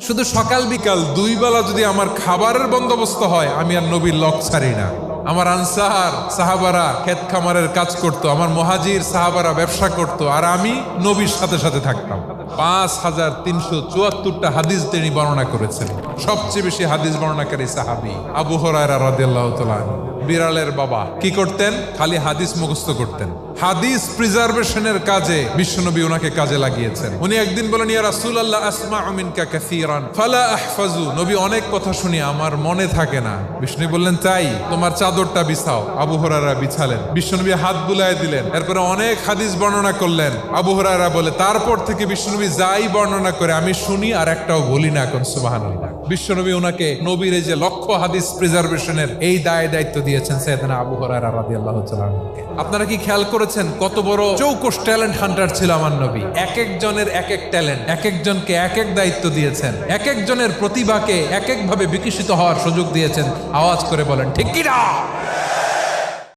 শুধু সকাল বিকাল দুই বেলা যদি আমার খাবারের বন্দোবস্ত হয়, আমি আর নবীর লক ছাড়ি না। আমার আনসার সাহাবারা ক্ষেত খামারের কাজ করত, আমার মুহাজির সাহাবারা ব্যবসা করত, আর আমি নবীর সাথে সাথে থাকতাম। 5374টা হাদিস তিনি বর্ণনা করেছেন। সবচেয়ে বেশি হাদিস বর্ণনাকারী সাহাবী আবু হুরায়রা রাদিয়াল্লাহু তাআলা। বিড়ালের বাবা কি করতেন? খালি হাদিস মুখস্থ করতেন। হাদিস প্রিজার্ভেশনের কাজে বিশ্বনবী ওনাকে কাজে লাগিয়েছেন। উনি একদিন বলেন, ইয়া রাসূলুল্লাহ আসমাউ মিনকা কাসীরান ফালা আহফাজু। নবী অনেক কথা শুনি, আমার মনে থাকে না। বিষ্ণু বললেন, তাই তোমার চাদরটা বিছাও। আবু হুরায়রা বিছালেন, বিশ্বনবী হাত বুলায় দিলেন, এরপরে অনেক হাদিস বর্ণনা করলেন। আবু হুরায়রা বলে, তারপর থেকে বিশ্বনবী যাই বর্ণনা করে আমি শুনি আর একটাও বলি না। এখন সুবহানাল্লাহ। বিশ্বনবী ওনাকে নবীর এই যে লক্ষ হাদিস প্রিজার্ভেশনের এই দায়িত্ব দিয়েছেন সাইয়েদনা আবু হুরায়রা রাদিয়াল্লাহু তাআলা। আপনারা কি খেয়াল করেছেন কত বড় চৌকস ট্যালেন্ট হান্টার ছিল আমার নবী? এক একজনের এক এক ট্যালেন্ট, এক একজনকে এক এক দায়িত্ব দিয়েছেন, এক একজনের প্রতিভাকে এক এক ভাবে বিকশিত হওয়ার সুযোগ দিয়েছেন। আওয়াজ করে বলেন ঠিক কি না?